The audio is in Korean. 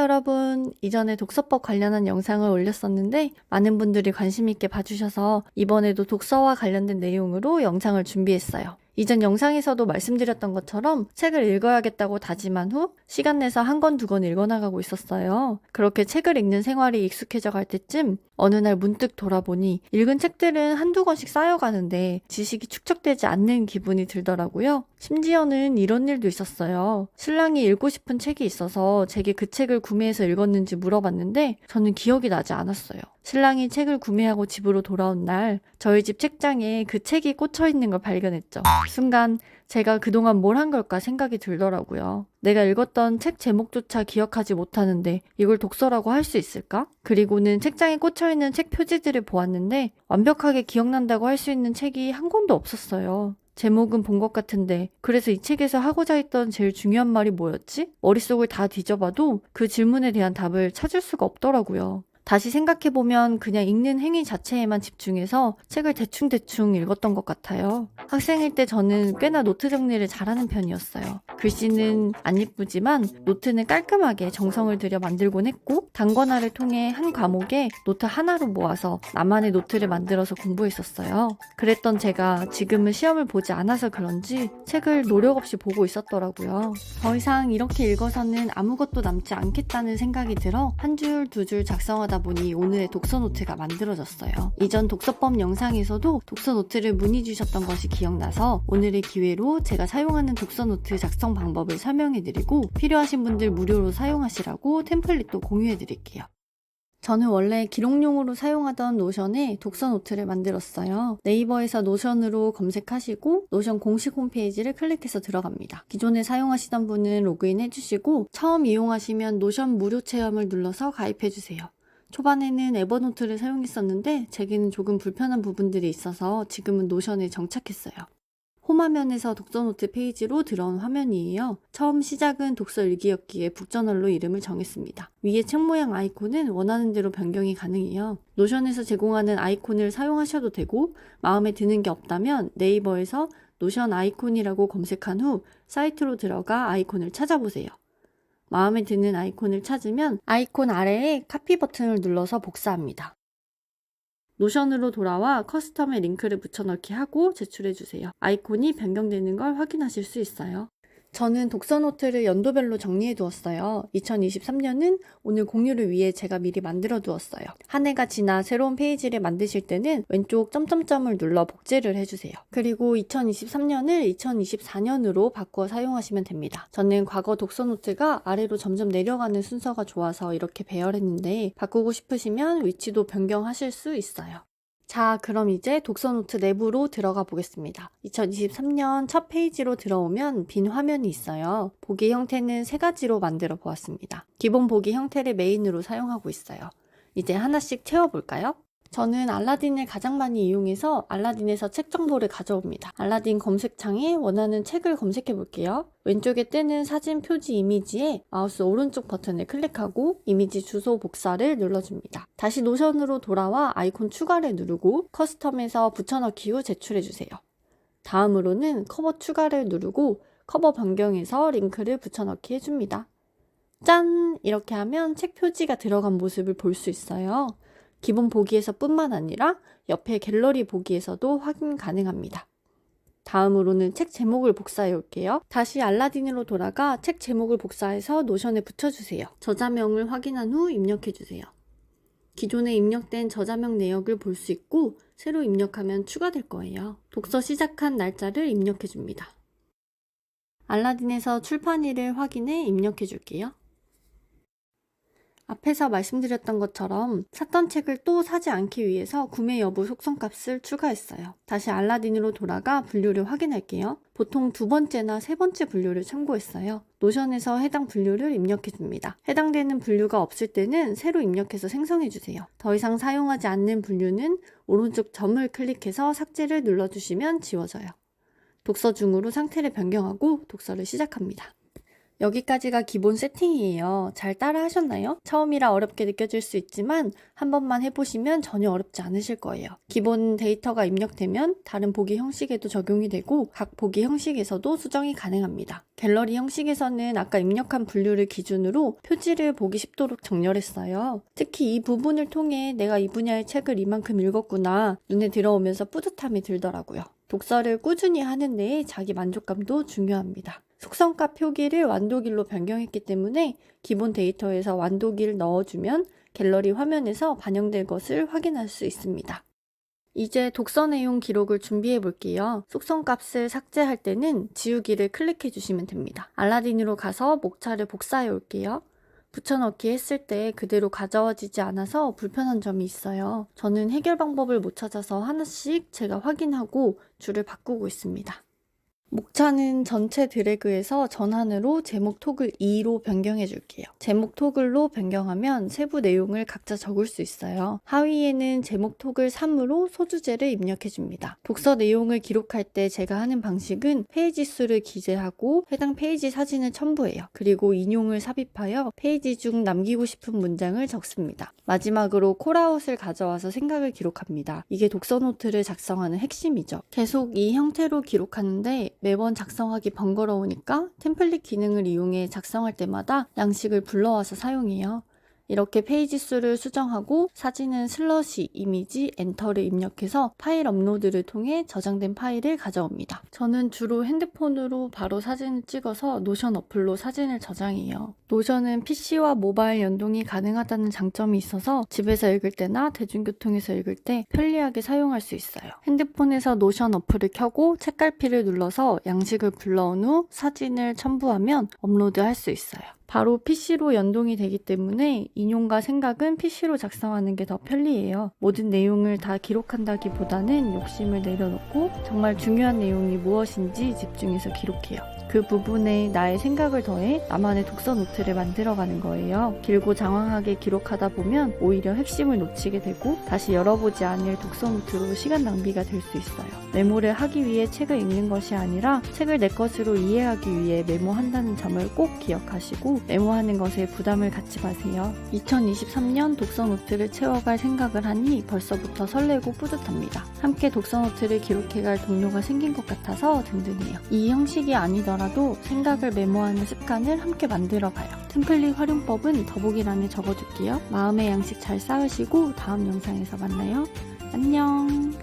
여러분. 이전에 독서법 관련한 영상을 올렸었는데 많은 분들이 관심 있게 봐주셔서 이번에도 독서와 관련된 내용으로 영상을 준비했어요. 이전 영상에서도 말씀드렸던 것처럼 책을 읽어야겠다고 다짐한 후 시간 내서 한 권, 두 권 읽어나가고 있었어요. 그렇게 책을 읽는 생활이 익숙해져 갈 때쯤 어느 날 문득 돌아보니 읽은 책들은 한두 권씩 쌓여가는데 지식이 축적되지 않는 기분이 들더라고요. 심지어는 이런 일도 있었어요. 신랑이 읽고 싶은 책이 있어서 제게 그 책을 구매해서 읽었는지 물어봤는데 저는 기억이 나지 않았어요. 신랑이 책을 구매하고 집으로 돌아온 날 저희 집 책장에 그 책이 꽂혀 있는 걸 발견했죠. 순간 제가 그동안 뭘 한 걸까 생각이 들더라고요. 내가 읽었던 책 제목조차 기억하지 못하는데 이걸 독서라고 할 수 있을까? 그리고는 책장에 꽂혀있는 책 표지들을 보았는데 완벽하게 기억난다고 할 수 있는 책이 한 권도 없었어요. 제목은 본 것 같은데 그래서 이 책에서 하고자 했던 제일 중요한 말이 뭐였지? 머릿속을 다 뒤져봐도 그 질문에 대한 답을 찾을 수가 없더라고요. 다시 생각해보면 그냥 읽는 행위 자체에만 집중해서 책을 대충대충 읽었던 것 같아요. 학생일 때 저는 꽤나 노트 정리를 잘하는 편이었어요. 글씨는 안 예쁘지만 노트는 깔끔하게 정성을 들여 만들곤 했고 단권화를 통해 한 과목에 노트 하나로 모아서 나만의 노트를 만들어서 공부했었어요. 그랬던 제가 지금은 시험을 보지 않아서 그런지 책을 노력 없이 보고 있었더라고요. 더 이상 이렇게 읽어서는 아무것도 남지 않겠다는 생각이 들어 한 줄, 두 줄 작성하다 보니 오늘의 독서 노트가 만들어졌어요. 이전 독서법 영상에서도 독서 노트를 문의 주셨던 것이 기억나서 오늘의 기회로 제가 사용하는 독서 노트 작성 방법을 설명해드리고 필요하신 분들 무료로 사용하시라고 템플릿도 공유해드릴게요. 저는 원래 기록용으로 사용하던 노션에 독서 노트를 만들었어요. 네이버에서 노션으로 검색하시고 노션 공식 홈페이지를 클릭해서 들어갑니다. 기존에 사용하시던 분은 로그인 해주시고 처음 이용하시면 노션 무료 체험을 눌러서 가입해주세요. 초반에는 에버노트를 사용했었는데 제게는 조금 불편한 부분들이 있어서 지금은 노션에 정착했어요. 홈화면에서 독서노트 페이지로 들어온 화면이에요. 처음 시작은 독서 일기였기에 북저널로 이름을 정했습니다. 위에 책 모양 아이콘은 원하는 대로 변경이 가능해요. 노션에서 제공하는 아이콘을 사용하셔도 되고 마음에 드는 게 없다면 네이버에서 노션 아이콘이라고 검색한 후 사이트로 들어가 아이콘을 찾아보세요. 마음에 드는 아이콘을 찾으면 아이콘 아래에 카피 버튼을 눌러서 복사합니다. 노션으로 돌아와 커스텀에 링크를 붙여넣기 하고 제출해주세요. 아이콘이 변경되는 걸 확인하실 수 있어요. 저는 독서 노트를 연도별로 정리해 두었어요. 2023년은 오늘 공유를 위해 제가 미리 만들어 두었어요. 한 해가 지나 새로운 페이지를 만드실 때는 왼쪽 점점점을 눌러 복제를 해주세요. 그리고 2023년을 2024년으로 바꿔 사용하시면 됩니다. 저는 과거 독서 노트가 아래로 점점 내려가는 순서가 좋아서 이렇게 배열했는데 바꾸고 싶으시면 위치도 변경하실 수 있어요. 자, 그럼 이제 독서노트 내부로 들어가 보겠습니다. 2023년 첫 페이지로 들어오면 빈 화면이 있어요. 보기 형태는 세 가지로 만들어 보았습니다. 기본 보기 형태를 메인으로 사용하고 있어요. 이제 하나씩 채워볼까요? 저는 알라딘을 가장 많이 이용해서 알라딘에서 책 정보를 가져옵니다. 알라딘 검색창에 원하는 책을 검색해 볼게요. 왼쪽에 뜨는 사진 표지 이미지에 마우스 오른쪽 버튼을 클릭하고 이미지 주소 복사를 눌러줍니다. 다시 노션으로 돌아와 아이콘 추가를 누르고 커스텀에서 붙여넣기 후 제출해주세요. 다음으로는 커버 추가를 누르고 커버 변경해서 링크를 붙여넣기 해줍니다. 짠! 이렇게 하면 책 표지가 들어간 모습을 볼 수 있어요. 기본 보기에서 뿐만 아니라 옆에 갤러리 보기에서도 확인 가능합니다. 다음으로는 책 제목을 복사해 올게요. 다시 알라딘으로 돌아가 책 제목을 복사해서 노션에 붙여주세요. 저자명을 확인한 후 입력해주세요. 기존에 입력된 저자명 내역을 볼 수 있고 새로 입력하면 추가될 거예요. 독서 시작한 날짜를 입력해줍니다. 알라딘에서 출판일을 확인해 입력해줄게요. 앞에서 말씀드렸던 것처럼 샀던 책을 또 사지 않기 위해서 구매 여부 속성값을 추가했어요. 다시 알라딘으로 돌아가 분류를 확인할게요. 보통 두 번째나 세 번째 분류를 참고했어요. 노션에서 해당 분류를 입력해줍니다. 해당되는 분류가 없을 때는 새로 입력해서 생성해주세요. 더 이상 사용하지 않는 분류는 오른쪽 점을 클릭해서 삭제를 눌러주시면 지워져요. 독서 중으로 상태를 변경하고 독서를 시작합니다. 여기까지가 기본 세팅이에요. 잘 따라 하셨나요? 처음이라 어렵게 느껴질 수 있지만 한 번만 해보시면 전혀 어렵지 않으실 거예요. 기본 데이터가 입력되면 다른 보기 형식에도 적용이 되고 각 보기 형식에서도 수정이 가능합니다. 갤러리 형식에서는 아까 입력한 분류를 기준으로 표지를 보기 쉽도록 정렬했어요. 특히 이 부분을 통해 내가 이 분야의 책을 이만큼 읽었구나 눈에 들어오면서 뿌듯함이 들더라고요. 독서를 꾸준히 하는 데에 자기 만족감도 중요합니다. 속성값 표기를 완도길로 변경했기 때문에 기본 데이터에서 완도기를 넣어주면 갤러리 화면에서 반영될 것을 확인할 수 있습니다. 이제 독서 내용 기록을 준비해 볼게요. 속성값을 삭제할 때는 지우기를 클릭해 주시면 됩니다. 알라딘으로 가서 목차를 복사해 올게요. 붙여넣기 했을 때 그대로 가져와지지 않아서 불편한 점이 있어요. 저는 해결 방법을 못 찾아서 하나씩 제가 확인하고 줄을 바꾸고 있습니다. 목차는 전체 드래그해서 전환으로 제목 토글 2로 변경해 줄게요. 제목 토글로 변경하면 세부 내용을 각자 적을 수 있어요. 하위에는 제목 토글 3으로 소주제를 입력해 줍니다. 독서 내용을 기록할 때 제가 하는 방식은 페이지 수를 기재하고 해당 페이지 사진을 첨부해요. 그리고 인용을 삽입하여 페이지 중 남기고 싶은 문장을 적습니다. 마지막으로 콜아웃을 가져와서 생각을 기록합니다. 이게 독서 노트를 작성하는 핵심이죠. 계속 이 형태로 기록하는데 매번 작성하기 번거로우니까 템플릿 기능을 이용해 작성할 때마다 양식을 불러와서 사용해요. 이렇게 페이지 수를 수정하고 사진은 슬러시, 이미지, 엔터를 입력해서 파일 업로드를 통해 저장된 파일을 가져옵니다. 저는 주로 핸드폰으로 바로 사진을 찍어서 노션 어플로 사진을 저장해요. 노션은 PC와 모바일 연동이 가능하다는 장점이 있어서 집에서 읽을 때나 대중교통에서 읽을 때 편리하게 사용할 수 있어요. 핸드폰에서 노션 어플을 켜고 책갈피를 눌러서 양식을 불러온 후 사진을 첨부하면 업로드할 수 있어요. 바로 PC로 연동이 되기 때문에 인용과 생각은 PC로 작성하는 게 더 편리해요. 모든 내용을 다 기록한다기보다는 욕심을 내려놓고 정말 중요한 내용이 무엇인지 집중해서 기록해요. 그 부분에 나의 생각을 더해 나만의 독서 노트를 만들어가는 거예요. 길고 장황하게 기록하다 보면 오히려 핵심을 놓치게 되고 다시 열어보지 않을 독서 노트로 시간 낭비가 될 수 있어요. 메모를 하기 위해 책을 읽는 것이 아니라 책을 내 것으로 이해하기 위해 메모한다는 점을 꼭 기억하시고 메모하는 것에 부담을 갖지 마세요. 2023년 독서 노트를 채워갈 생각을 하니 벌써부터 설레고 뿌듯합니다. 함께 독서 노트를 기록해갈 동료가 생긴 것 같아서 든든해요. 이 형식이 아니더라도 생각을 메모하는 습관을 함께 만들어봐요. 템플릿 활용법은 더보기란에 적어둘게요. 마음의 양식 잘 쌓으시고 다음 영상에서 만나요. 안녕.